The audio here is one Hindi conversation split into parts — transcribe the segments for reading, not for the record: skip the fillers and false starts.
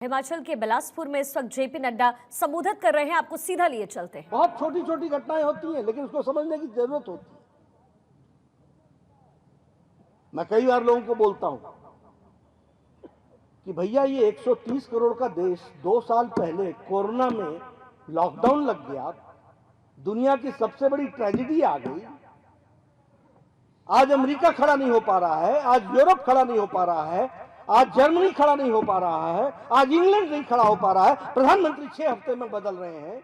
हिमाचल के बिलासपुर में इस वक्त जेपी नड्डा संबोधित कर रहे हैं। आपको सीधा लिए चलते हैं। बहुत छोटी छोटी घटनाएं होती हैं, लेकिन उसको समझने की जरूरत होती है। मैं कई बार लोगों को बोलता हूं कि भैया ये 130 करोड़ का देश 2 साल पहले कोरोना में लॉकडाउन लग गया, दुनिया की सबसे बड़ी ट्रेजेडी आ गई। आज अमेरिका खड़ा नहीं हो पा रहा है, आज यूरोप खड़ा नहीं हो पा रहा है, आज जर्मनी खड़ा नहीं हो पा रहा है, आज इंग्लैंड नहीं खड़ा हो पा रहा है। प्रधानमंत्री 6 हफ्ते में बदल रहे हैं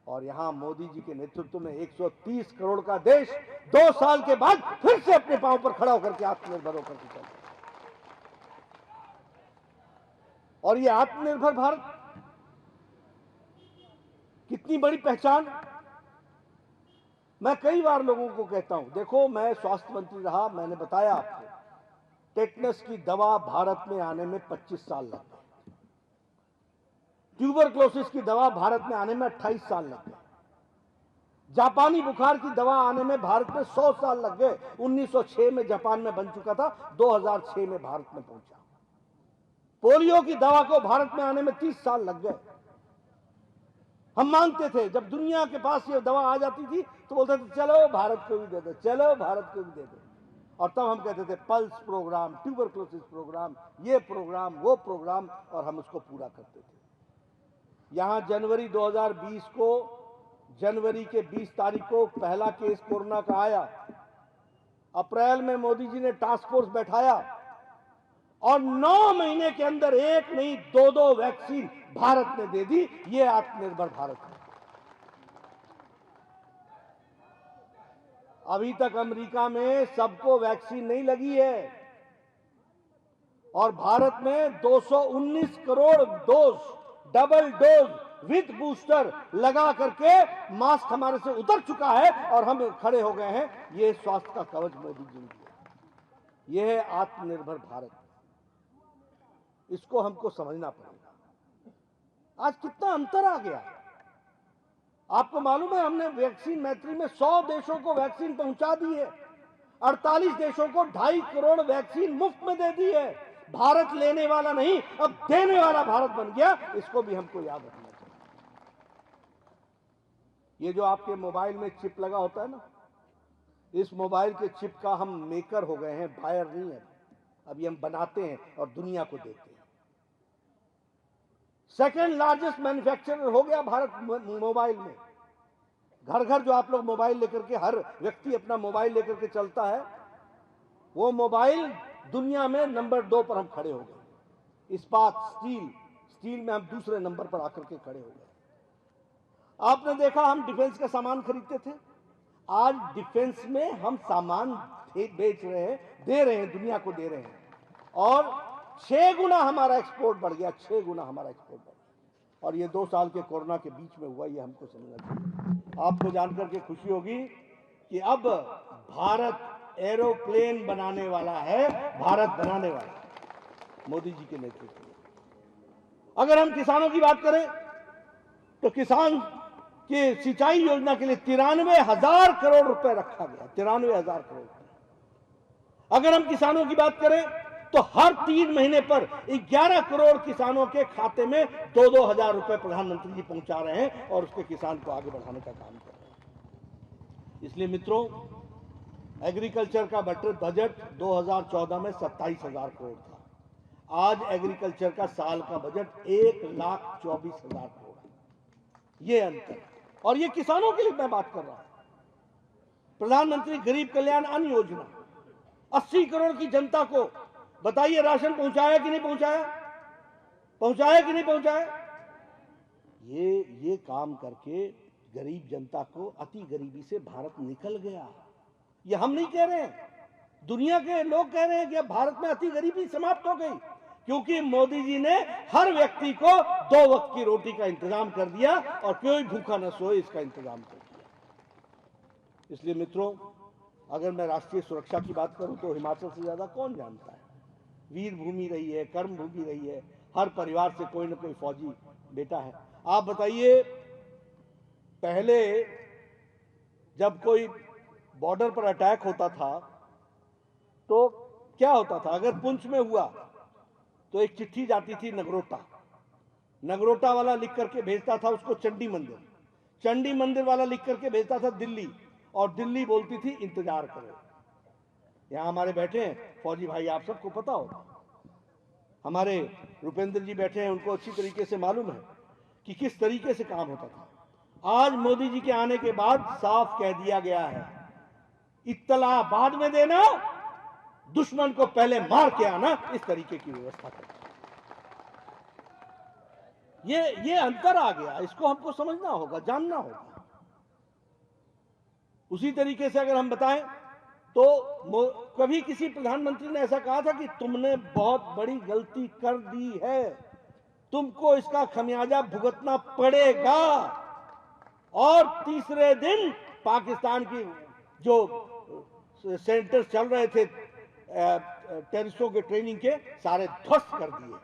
और यहां मोदी जी के नेतृत्व में 130 करोड़ का देश 2 साल के बाद फिर से अपने पांव पर खड़ा होकर के आत्मनिर्भर होकर के चल। और ये आत्मनिर्भर भारत कितनी बड़ी पहचान। मैं कई बार लोगों को कहता हूं, देखो मैं स्वास्थ्य मंत्री रहा, मैंने बताया आपको टेटनस की दवा भारत में आने में 25 साल लग गए, ट्यूबरक्लोसिस की दवा भारत में आने में 28 साल लग गए, जापानी बुखार की दवा आने में भारत में 100 साल लग गए। 1906 में जापान में बन चुका था, 2006 में भारत में पहुंचा। पोलियो की दवा को भारत में आने में 30 साल लग गए। हम मानते थे, जब दुनिया के पास ये दवा आ जाती थी तो बोलते थे चलो भारत को भी दे दो, चलो भारत को भी दे दो। और तब हम कहते थे पल्स प्रोग्राम, ट्यूबरक्लोसिस प्रोग्राम, ये प्रोग्राम, वो प्रोग्राम, और हम उसको पूरा करते थे। यहां जनवरी 2020 को, जनवरी के 20 तारीख को पहला केस कोरोना का आया। अप्रैल में मोदी जी ने टास्क फोर्स बैठाया और 9 महीने के अंदर एक नहीं 2-2 वैक्सीन भारत ने दे दी। ये आत्मनिर्भर भारत है। अभी तक अमेरिका में सबको वैक्सीन नहीं लगी है और भारत में 219 crore dose, double dose with booster लगा करके मास्क हमारे से उतर चुका है और हम खड़े हो गए हैं। ये स्वास्थ्य का कवच मोदी जी ने दिया। यह है आत्मनिर्भर भारत। इसको हमको समझना पड़ेगा। आज कितना अंतर आ गया। आपको मालूम है, हमने वैक्सीन मैत्री में 100 देशों को वैक्सीन पहुंचा दी है। 48 देशों को 2.5 करोड़ वैक्सीन मुफ्त में दे दी है। भारत लेने वाला नहीं, अब देने वाला भारत बन गया। इसको भी हमको याद रखना चाहिए। ये जो आपके मोबाइल में चिप लगा होता है ना, इस मोबाइल के चिप का हम मेकर हो गए हैं, बायर नहीं है। अभी हम बनाते हैं और दुनिया को देते हैं। सेकेंड लार्जेस्ट मैन्युफैक्चरर हो गया भारत मोबाइल में। घर घर जो आप लोग मोबाइल लेकर के, हर व्यक्ति अपना मोबाइल लेकर के चलता है, वो मोबाइल दुनिया में नंबर 2 पर हम खड़े हो गए। इस्पात, स्टील में हम दूसरे नंबर पर आकर के खड़े हो गए। आपने देखा, हम डिफेंस का सामान खरीदते थे, आज डिफेंस में हम सामान बेच रहे हैं, दे रहे हैं, दुनिया को दे रहे हैं। और 6 गुना हमारा एक्सपोर्ट बढ़ गया, 6 गुना हमारा एक्सपोर्ट बढ़ गया। और ये 2 साल के कोरोना के बीच में हुआ, ये हमको समझना चाहिए। आपको जानकर के खुशी होगी कि अब भारत एरोप्लेन बनाने वाला है, भारत बनाने वाला है मोदी जी के नेतृत्व में। अगर हम किसानों की बात करें तो किसान की सिंचाई योजना के लिए 93,000 करोड़ रुपए रखा गया, 93,000 करोड़। अगर हम किसानों की बात करें तो हर 3 महीने पर 11 करोड़ किसानों के खाते में 2-2 हजार रुपए प्रधानमंत्री जी पहुंचा रहे हैं और उसके किसान को आगे बढ़ाने का काम कर रहे हैं। इसलिए मित्रों, एग्रीकल्चर का बजट 2014 में 27,000 करोड़ था। आज एग्रीकल्चर का साल का बजट 1,24,000 करोड़ है। ये अंतर, और ये किसानों के लिए मैं बात कर रहा हूं। प्रधानमंत्री गरीब कल्याण अन्न योजना 80 करोड़ की जनता को, बताइए, राशन पहुंचाया कि नहीं पहुंचाया? पहुंचाया कि नहीं पहुंचाया? ये काम करके गरीब जनता को, अति गरीबी से भारत निकल गया। ये हम नहीं कह रहे हैं, दुनिया के लोग कह रहे हैं कि अब भारत में अति गरीबी समाप्त हो गई, क्योंकि मोदी जी ने हर व्यक्ति को 2 वक्त की रोटी का इंतजाम कर दिया और कोई भूखा न सोए इसका इंतजाम कर दिया। इसलिए मित्रों, अगर मैं राष्ट्रीय सुरक्षा की बात करूं तो हिमाचल से ज्यादा कौन जानता है। वीर भूमि रही है, कर्म भूमि रही है, हर परिवार से कोई ना कोई फौजी बेटा है। आप बताइए, पहले जब कोई बॉर्डर पर अटैक होता था तो क्या होता था? अगर पुंछ में हुआ तो एक चिट्ठी जाती थी नगरोटा, नगरोटा वाला लिख करके भेजता था उसको चंडी मंदिर, चंडी मंदिर वाला लिख करके भेजता था दिल्ली, और दिल्ली बोलती थी इंतजार करो। यहां हमारे बैठे हैं फौजी भाई, आप सबको पता हो, हमारे रुपेंद्र जी बैठे हैं, उनको अच्छी तरीके से मालूम है कि किस तरीके से काम होता था। आज मोदी जी के आने के बाद साफ कह दिया गया है, इत्तला बाद में देना, दुश्मन को पहले मार के आना, इस तरीके की व्यवस्था करना। ये अंतर आ गया, इसको हमको समझना होगा, जानना होगा। उसी तरीके से अगर हम बताएं तो कभी किसी प्रधानमंत्री ने ऐसा कहा था कि तुमने बहुत बड़ी गलती कर दी है, तुमको इसका खमियाजा भुगतना पड़ेगा। और तीसरे दिन पाकिस्तान की जो सेंटर्स चल रहे थे टेररिस्टों के ट्रेनिंग के, सारे ध्वस्त कर दिए,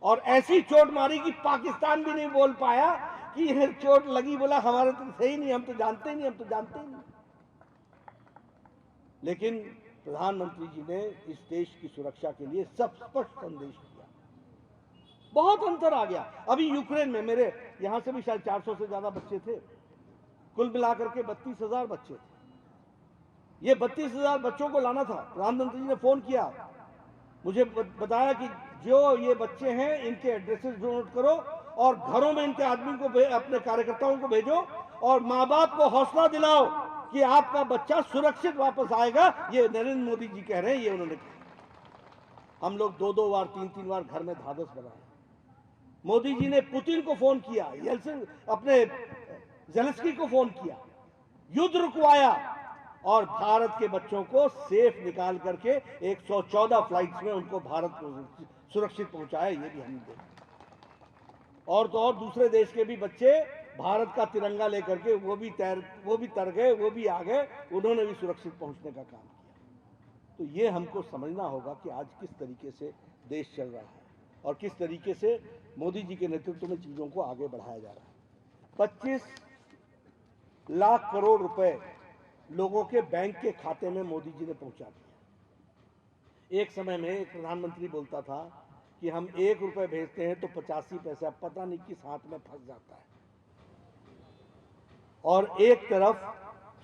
और ऐसी चोट मारी कि पाकिस्तान भी नहीं बोल पाया कि यह चोट लगी, बोला हमारे तो सही नहीं, हम तो जानते ही नहीं, हम तो जानते ही नहीं। लेकिन प्रधानमंत्री जी ने इस देश की सुरक्षा के लिए सब स्पष्ट संदेश दिया। बहुत अंतर आ गया। अभी यूक्रेन में मेरे यहां से भी शायद 400 से ज्यादा बच्चे थे, कुल मिलाकर के 32,000 बच्चे थे। ये 32,000 बच्चों को लाना था। प्रधानमंत्री जी ने फोन किया, मुझे बताया कि जो ये बच्चे हैं इनके एड्रेसेस नोट करो और घरों में इनके आदमी को, अपने कार्यकर्ताओं को भेजो, और माँ बाप को हौसला दिलाओ कि आपका बच्चा सुरक्षित वापस आएगा। ये नरेंद्र मोदी जी कह रहे हैं, ये उन्होंने कहा। हम लोग 2-2 बार 3-3 बार घर में ढांढस बनाए। मोदी जी ने पुतिन को फोन किया, येल्सिन अपने ज़ेलेंस्की को फोन किया, युद्ध रुकवाया, और भारत के बच्चों को सेफ निकाल करके 114 फ्लाइट्स में उनको भारत को सुरक्षित पहुंचाया। ये भी हमने देखा। और तो और दूसरे देश के भी बच्चे भारत का तिरंगा लेकर के वो भी तर गए, वो भी आ गए, उन्होंने भी सुरक्षित पहुंचने का काम किया। तो ये हमको समझना होगा कि आज किस तरीके से देश चल रहा है और किस तरीके से मोदी जी के नेतृत्व में चीजों को आगे बढ़ाया जा रहा है। 25 लाख करोड़ रुपए लोगों के बैंक के खाते में मोदी जी ने पहुंचा दिया। एक समय में एक प्रधानमंत्री बोलता था कि हम 1 रुपए भेजते हैं तो 85 पैसा पता नहीं किस हाथ में फंस जाता है। और एक तरफ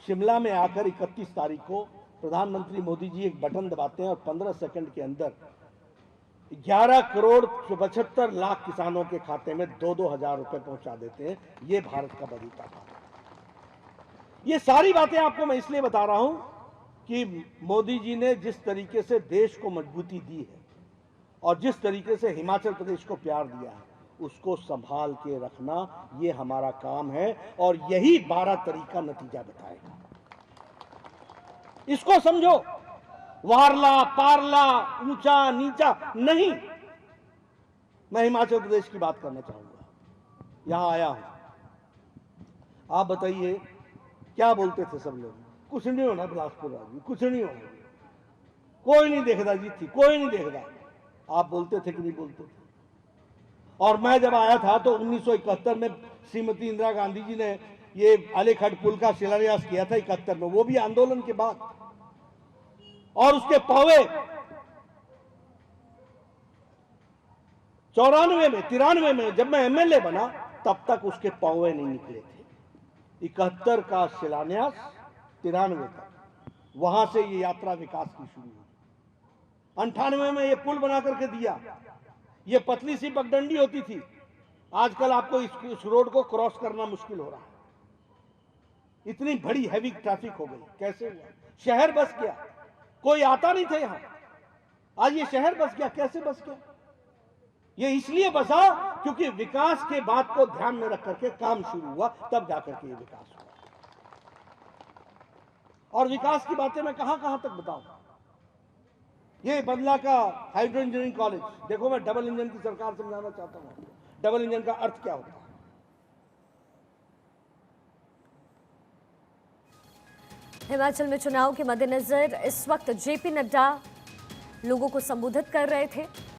शिमला में आकर 31 तारीख को प्रधानमंत्री मोदी जी एक बटन दबाते हैं और 15 सेकंड के अंदर 11 करोड़ 75 लाख किसानों के खाते में 2-2 हजार रुपए पहुंचा देते हैं। ये भारत का बलीका था। ये सारी बातें आपको मैं इसलिए बता रहा हूं कि मोदी जी ने जिस तरीके से देश को मजबूती दी है और जिस तरीके से हिमाचल प्रदेश को प्यार दिया है, उसको संभाल के रखना ये हमारा काम है, और यही 12 तारीख का नतीजा बताएगा। इसको समझो, वारला पारला ऊंचा नीचा नहीं। मैं हिमाचल प्रदेश की बात करना चाहूंगा, यहां आया हूं। आप बताइए क्या बोलते थे सब लोग? कुछ नहीं होना बिलासपुर राज्य, कुछ नहीं होना, कोई नहीं देखदा जी थी, कोई नहीं देखदा। आप बोलते थे कि नहीं बोलते थे? और मैं जब आया था तो 1971 में श्रीमती इंदिरा गांधी जी ने ये अलीखड़ पुल का शिलान्यास किया था 71 में, वो भी आंदोलन के बाद। और उसके पौवे 93 में जब मैं एमएलए बना तब तक उसके पौवे नहीं निकले थे। 71 का शिलान्यास 93 तक, वहां से ये यात्रा विकास की शुरू हुई। 98 में ये पुल बना करके दिया। ये पतली सी पगडंडी होती थी, आजकल आपको इस रोड को क्रॉस करना मुश्किल हो रहा है। इतनी बड़ी हैवी ट्रैफिक हो गई। कैसे हुआ? शहर बस गया, कोई आता नहीं था यहां, आज ये शहर बस गया। कैसे बस गया? ये इसलिए बसा क्योंकि विकास के बात को ध्यान में रख करके काम शुरू हुआ, तब जाकर के ये विकास हुआ। और विकास की बातें मैं कहां तक बताऊं? ये बंदला का हाइड्रो इंजीनियरिंग कॉलेज देखो, मैं डबल इंजन की सरकार समझाना चाहता हूं। डबल इंजन का अर्थ क्या होता है? हिमाचल में चुनाव के मद्देनजर इस वक्त जेपी नड्डा लोगों को संबोधित कर रहे थे।